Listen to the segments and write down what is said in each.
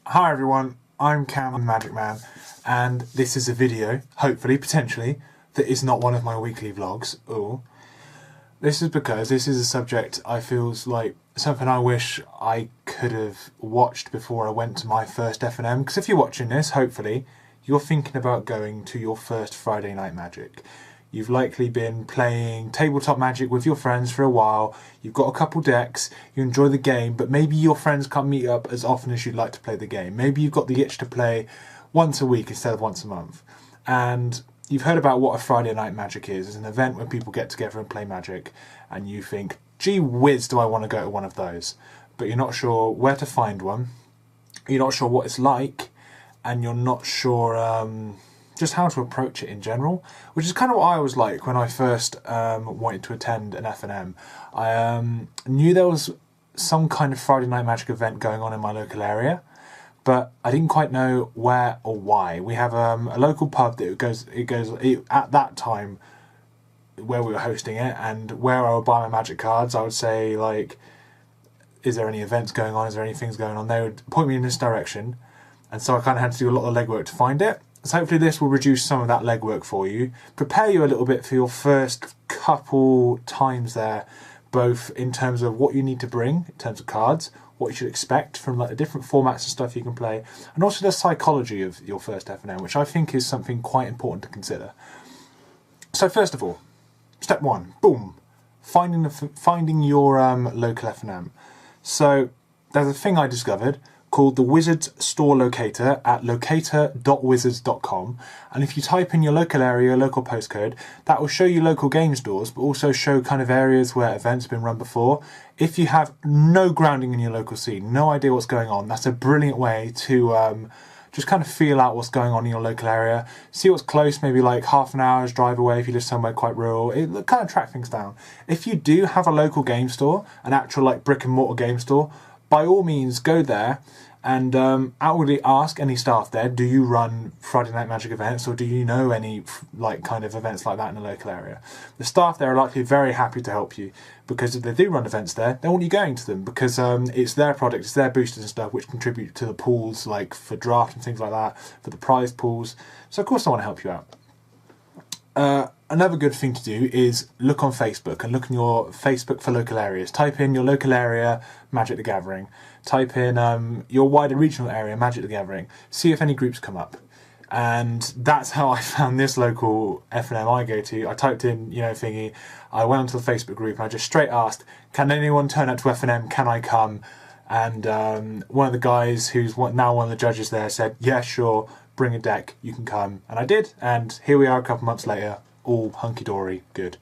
Hi everyone, I'm Cam, the Magic Man, and this is a video, hopefully, potentially, that is not one of my weekly vlogs. Ooh. This is because this is a subject I feel like something I wish I could have watched before I went to my first F&M, because if you're watching this, hopefully, you're thinking about going to your first Friday Night Magic. You've likely been playing tabletop Magic with your friends for a while, you've got a couple decks, you enjoy the game, but maybe your friends can't meet up as often as you'd like to play the game. Maybe you've got the itch to play once a week instead of once a month. And you've heard about what a Friday Night Magic is. It's an event where people get together and play Magic, and you think, gee whiz, do I want to go to one of those? But you're not sure where to find one, you're not sure what it's like, and you're not sure just how to approach it in general, which is kind of what I was like when I first wanted to attend an F&M. I knew there was some kind of Friday Night Magic event going on in my local area, but I didn't quite know where or why. We have a local pub that at that time where we were hosting it, and where I would buy my Magic cards, I would say, like, is there any events going on, is there any things going on? They would point me in this direction, and so I kind of had to do a lot of legwork to find it. So hopefully this will reduce some of that legwork for you, prepare you a little bit for your first couple times there, both in terms of what you need to bring, in terms of cards, what you should expect from like the different formats and stuff you can play, and also the psychology of your first F&M, which I think is something quite important to consider. So first of all, step one, boom, finding your local F&M. So there's a thing I discovered called the Wizards Store Locator at locator.wizards.com, and if you type in your local area, local postcode, that will show you local game stores, but also show kind of areas where events have been run before. If you have no grounding in your local scene, no idea what's going on, that's a brilliant way to just kind of feel out what's going on in your local area, see what's close, maybe like half an hour's drive away if you live somewhere quite rural. It kind of track things down. If you do have a local game store, an actual like brick and mortar game store, by all means go there and outwardly ask any staff there, do you run Friday Night Magic events, or do you know any like kind of events like that in the local area? The staff there are likely very happy to help you, because if they do run events there, they want you going to them, because it's their product, it's their boosters and stuff which contribute to the pools, like for draft and things like that, for the prize pools. So of course I want to help you out. Another good thing to do is look on Facebook and look in your Facebook for local areas. Type in your local area Magic the Gathering. Type in your wider regional area Magic the Gathering. See if any groups come up. And that's how I found this local F&M I go to. I typed in, thingy. I went onto the Facebook group and I just straight asked, can anyone turn up to F&M? Can I come? And one of the guys who's now one of the judges there said, yeah, sure, bring a deck, you can come. And I did, and here we are a couple months later, all hunky-dory, good.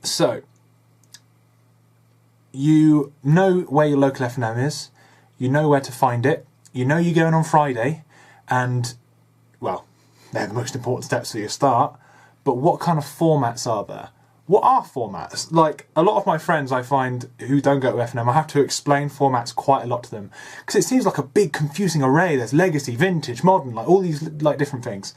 So, you know where your local F&M is, you know where to find it, you know you're going on Friday, and, well, they're the most important steps for your start, but what kind of formats are there? What are formats? Like, a lot of my friends I find who don't go to F&M, I have to explain formats quite a lot to them, because it seems like a big confusing array. There's legacy, vintage, modern, like all these like different things.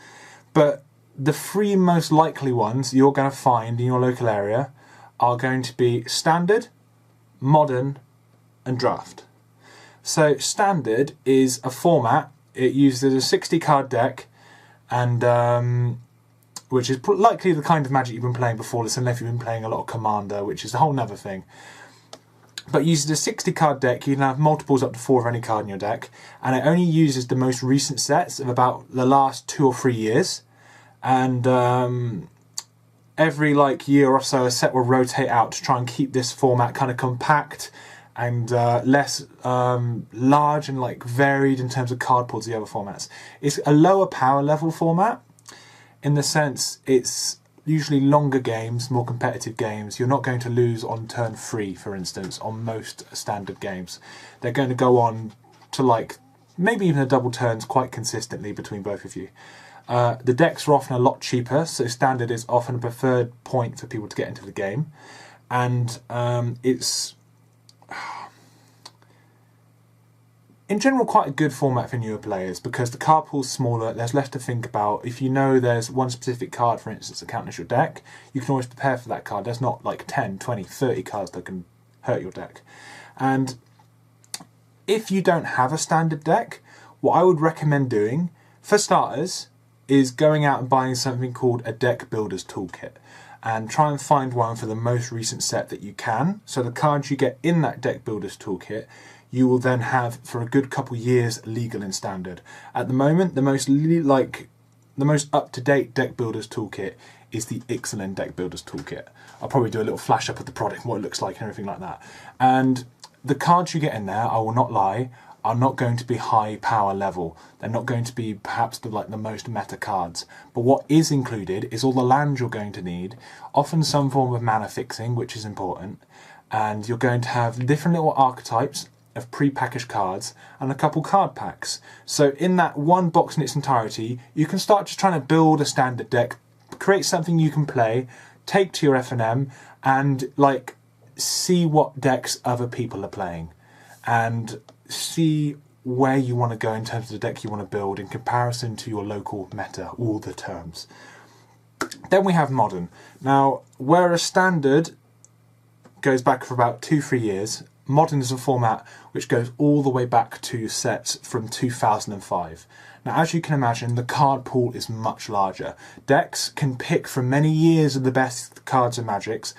But the three most likely ones you're going to find in your local area are going to be standard, modern, and draft. So standard is a format. It uses a 60 card deck, and which is likely the kind of Magic you've been playing before this, unless you've been playing a lot of Commander, which is a whole nother thing. But uses a 60 card deck. You can have multiples up to 4 of any card in your deck, and it only uses the most recent sets of about the last 2 or 3 years. And every like year or so a set will rotate out to try and keep this format kind of compact and less large and like varied in terms of card pools of the other formats. It's a lower power level format, in the sense it's usually longer games, more competitive games. You're not going to lose on turn 3, for instance, on most standard games. They're going to go on to like maybe even a double turns quite consistently between both of you. The decks are often a lot cheaper, so standard is often a preferred point for people to get into the game. And it's, in general, quite a good format for newer players, because the card pool's smaller, there's less to think about. If you know there's one specific card, for instance, that counters your deck, you can always prepare for that card. There's not like 10, 20, 30 cards that can hurt your deck. And if you don't have a standard deck, what I would recommend doing, for starters, is going out and buying something called a deck builder's toolkit, and try and find one for the most recent set that you can. So the cards you get in that deck builder's toolkit, you will then have for a good couple years legal in standard. At the moment, the most up-to-date deck builder's toolkit is the Ixalan deck builder's toolkit. I'll probably do a little flash up of the product and what it looks like and everything like that. And the cards you get in there, I will not lie, are not going to be high power level. They're not going to be perhaps the most meta cards. But what is included is all the lands you're going to need, often some form of mana fixing, which is important, and you're going to have different little archetypes of pre-packaged cards and a couple card packs. So in that one box in its entirety, you can start just trying to build a standard deck, create something you can play, take to your FNM, and like see what decks other people are playing, and see where you want to go in terms of the deck you want to build in comparison to your local meta, all the terms. Then we have Modern. Now, whereas Standard goes back for about 2-3 years, Modern is a format which goes all the way back to sets from 2005. Now, as you can imagine, the card pool is much larger. Decks can pick from many years of the best cards of Magic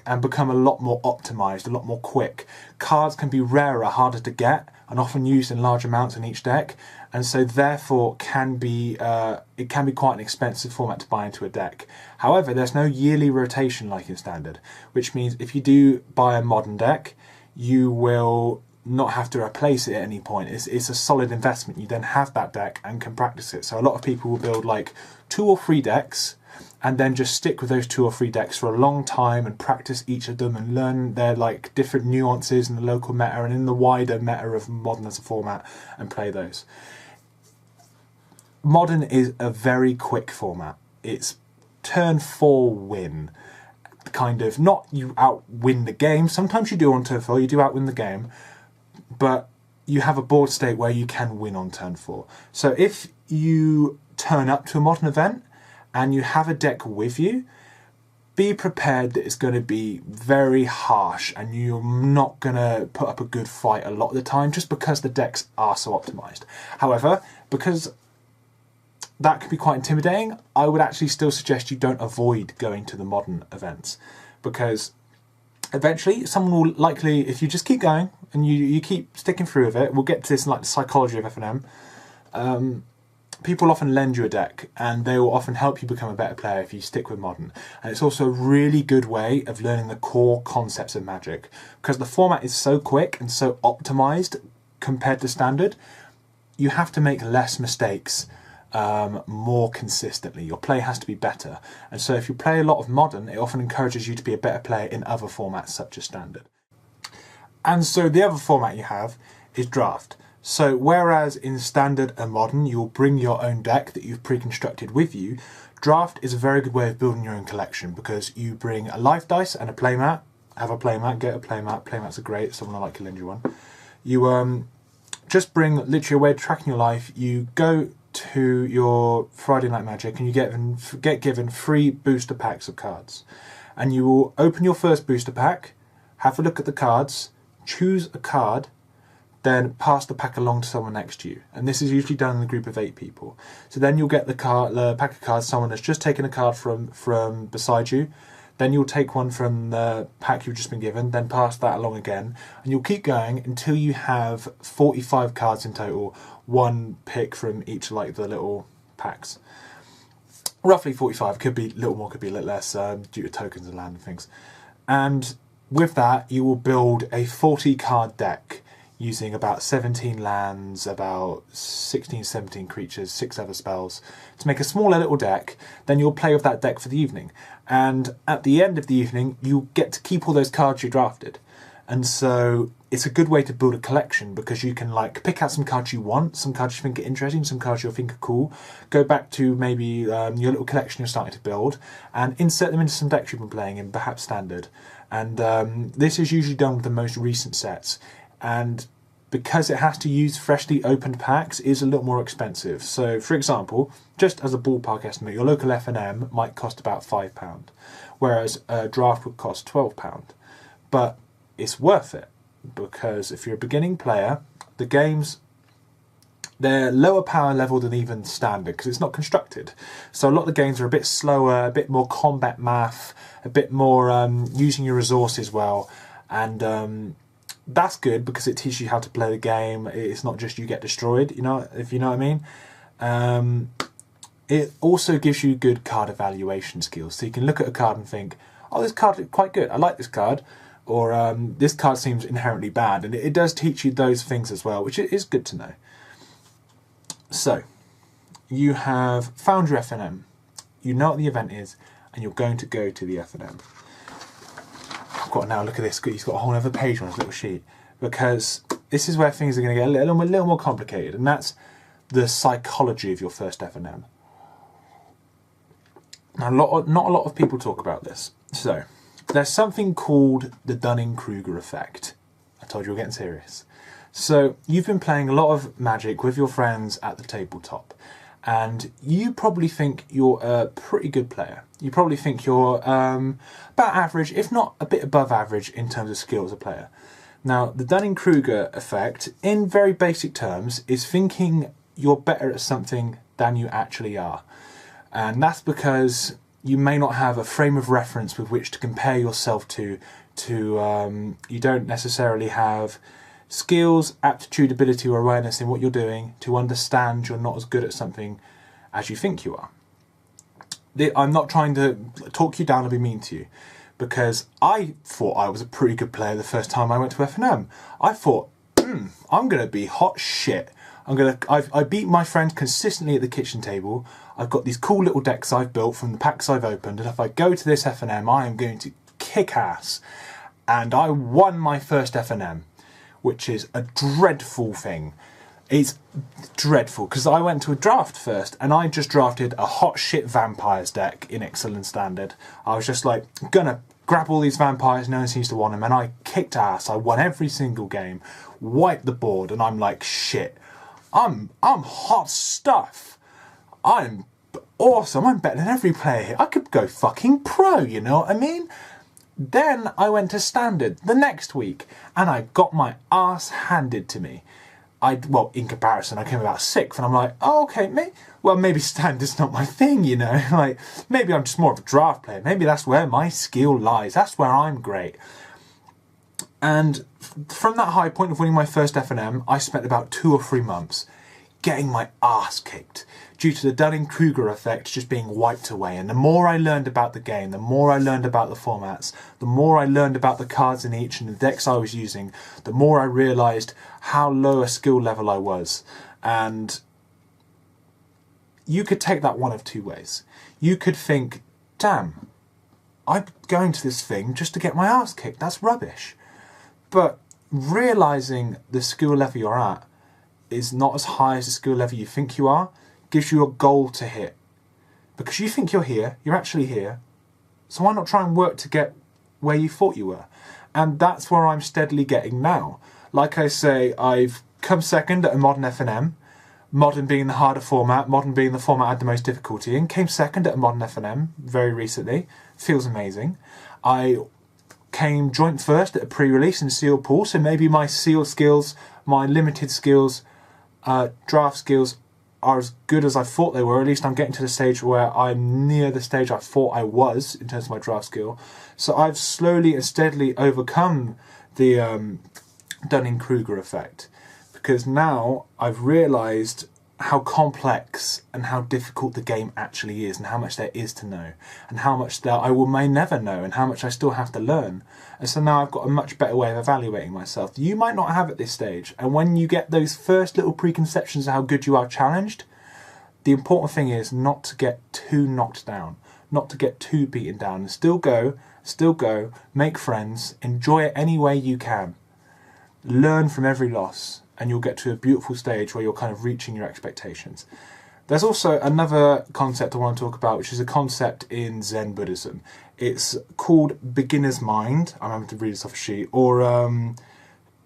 and become a lot more optimized, a lot more quick. Cards can be rarer, harder to get, and often used in large amounts in each deck, and so therefore it can be quite an expensive format to buy into a deck. However, there's no yearly rotation like in Standard, which means if you do buy a Modern deck, you will not have to replace it at any point. It's a solid investment. You then have that deck and can practice it. So a lot of people will build like 2 or 3 decks and then just stick with those 2 or 3 decks for a long time and practice each of them and learn their like different nuances in the local meta and in the wider meta of Modern as a format and play those. Modern is a very quick format. It's turn 4 win. Kind of, not you outwin the game. Sometimes you do on turn 4, you do outwin the game, but you have a board state where you can win on turn 4. So if you turn up to a Modern event and you have a deck with you, be prepared that it's going to be very harsh and you're not going to put up a good fight a lot of the time just because the decks are so optimized. However, because that can be quite intimidating, I would actually still suggest you don't avoid going to the Modern events, because eventually someone will likely, if you just keep going and you keep sticking through with it, we'll get to this in like the psychology of FNM, people often lend you a deck and they will often help you become a better player if you stick with Modern. And it's also a really good way of learning the core concepts of Magic, because the format is so quick and so optimized compared to Standard. You have to make less mistakes more consistently. Your play has to be better, and so if you play a lot of Modern, it often encourages you to be a better player in other formats such as Standard. And so the other format you have is Draft. So whereas in Standard and Modern you'll bring your own deck that you've pre-constructed with you, Draft is a very good way of building your own collection, because you bring a life dice and a playmat. Have a playmat, get a playmat. Playmats are great, someone will like to lend you one. You just bring literally a way of tracking your life. You go to your Friday Night Magic and you get given 3 booster packs of cards, and you will open your first booster pack, have a look at the cards, choose a card, then pass the pack along to someone next to you, and this is usually done in a group of 8 people. So then you'll get the pack of cards, someone has just taken a card from beside you, then you'll take one from the pack you've just been given, then pass that along again, and you'll keep going until you have 45 cards in total, 1 pick from each like the little packs. Roughly 45, could be a little more, could be a little less, due to tokens and land and things. And with that, you will build a 40 card deck using about 17 lands, about 16, 17 creatures, 6 other spells, to make a smaller little deck. Then you'll play with that deck for the evening. And at the end of the evening, you get to keep all those cards you drafted. And so it's a good way to build a collection, because you can like pick out some cards you want, some cards you think are interesting, some cards you think are cool, go back to maybe your little collection you're starting to build, and insert them into some decks you've been playing in, perhaps Standard. And this is usually done with the most recent sets. And because it has to use freshly opened packs, it is a little more expensive. So, for example, just as a ballpark estimate, your local F&M might cost about £5, whereas a draft would cost £12. But it's worth it. because if you're a beginning player, the games, they're lower power level than even standard because it's not constructed. So a lot of the games are a bit slower, a bit more combat math, a bit more using your resources well, and that's good because it teaches you how to play the game. It's not just you get destroyed, you know, if you know what I mean. It also gives you good card evaluation skills, so you can look at a card and think, oh, this card is quite good, I like this card, or this card seems inherently bad, and it does teach you those things as well, which is good to know. So, you have found your FNM, you know what the event is, and you're going to go to the FNM. I've got to now look at this, he's got a whole other page on his little sheet, because this is where things are going to get a little more complicated, and that's the psychology of your first FNM. Now, not a lot of people talk about this. So, there's something called the Dunning-Kruger effect. I told you we're getting serious. So, you've been playing a lot of Magic with your friends at the tabletop, and you probably think you're a pretty good player. You probably think you're about average, if not a bit above average in terms of skill as a player. Now, the Dunning-Kruger effect, in very basic terms, is thinking you're better at something than you actually are. And that's because you may not have a frame of reference with which to compare yourself to you don't necessarily have skills, aptitude, ability or awareness in what you're doing to understand you're not as good at something as you think you are. I'm not trying to talk you down or be mean to you, because I thought I was a pretty good player the first time I went to FNM. I thought, I'm going to be hot shit. I beat my friend consistently at the kitchen table. I've got these cool little decks I've built from the packs I've opened, and if I go to this FNM, I am going to kick ass. And I won my first FNM, which is a dreadful thing. It's dreadful, because I went to a draft first, and I just drafted a hot shit vampires deck in excellent standard. I was just like, gonna grab all these vampires, no one seems to want them, and I kicked ass. I won every single game, wiped the board, and I'm like, shit. I'm hot stuff. I'm awesome. I'm better than every player here. I could go fucking pro, you know what I mean? Then I went to standard the next week and I got my ass handed to me. Well, in comparison, I came about 6th and I'm like, oh, okay, maybe standard's not my thing, you know? Like, maybe I'm just more of a draft player. Maybe that's where my skill lies. That's where I'm great. And from that high point of winning my first FNM, I spent about 2 or 3 months getting my ass kicked due to the Dunning-Kruger effect just being wiped away. And the more I learned about the game, the more I learned about the formats, the more I learned about the cards in each and the decks I was using, the more I realised how low a skill level I was. And you could take that one of 2 ways. You could think, damn, I'm going to this thing just to get my ass kicked. That's rubbish. But realising the skill level you're at is not as high as the skill level you think you are gives you a goal to hit. Because you think you're here, you're actually here, so why not try and work to get where you thought you were? And that's where I'm steadily getting now. Like I say, I've come second at a modern FNM, modern being the harder format, modern being the format I had the most difficulty in, came second at a modern FNM very recently, feels amazing. I came joint first at a pre-release in sealed pool, so maybe my sealed skills, my limited skills, draft skills are as good as I thought they were. At least I'm getting to the stage where I'm near the stage I thought I was in terms of my draft skill. So I've slowly and steadily overcome the Dunning-Kruger effect, because now I've realised how complex and how difficult the game actually is, and how much there is to know, and how much that may never know, and how much I still have to learn. And so now I've got a much better way of evaluating myself. You might not have at this stage, and when you get those first little preconceptions of how good you are challenged, the important thing is not to get too knocked down, not to get too beaten down, and still go, make friends, enjoy it any way you can. Learn from every loss, and you'll get to a beautiful stage where you're kind of reaching your expectations. There's also another concept I want to talk about, which is a concept in Zen Buddhism. It's called beginner's mind. I'm having to read this off a sheet. Or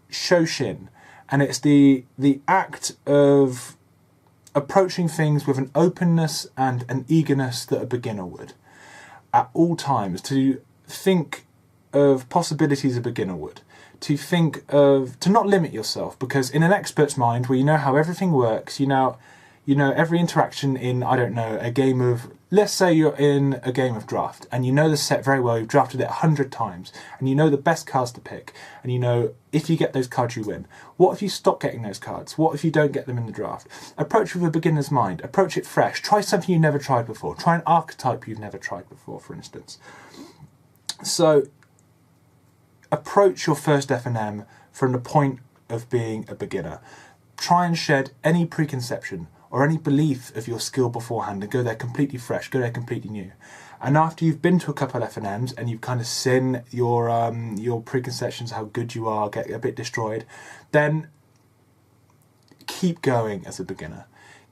Shoshin. And it's the act of approaching things with an openness and an eagerness that a beginner would. At all times, to think of possibilities a beginner would. to not limit yourself, because in an expert's mind, where you know how everything works, you know every interaction in, I don't know, a game of, let's say you're in a game of draft, and you know the set very well, you've drafted it 100 times, and you know the best cards to pick, and you know if you get those cards you win. What if you stop getting those cards? What if you don't get them in the draft? Approach with a beginner's mind, approach it fresh, try something you've never tried before, try an archetype you've never tried before, for instance. So, approach your first F&M from the point of being a beginner. Try and shed any preconception or any belief of your skill beforehand and go there completely fresh, go there completely new. And after you've been to a couple of F&Ms and you've kind of seen your preconceptions, how good you are, get a bit destroyed, then keep going as a beginner.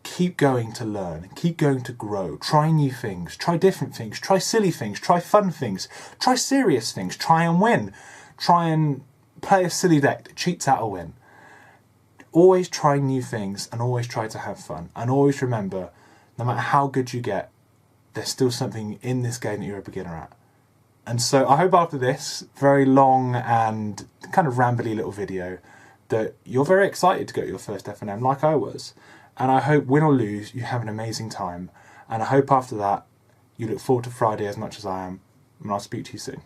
Keep going to learn, keep going to grow, try new things, try different things, try silly things, try fun things, try serious things, try and win. Try and play a silly deck that cheats out a win. Always try new things and always try to have fun. And always remember, no matter how good you get, there's still something in this game that you're a beginner at. And so I hope after this very long and kind of rambly little video that you're very excited to go to your first F&M like I was. And I hope, win or lose, you have an amazing time. And I hope after that you look forward to Friday as much as I am. And I'll speak to you soon.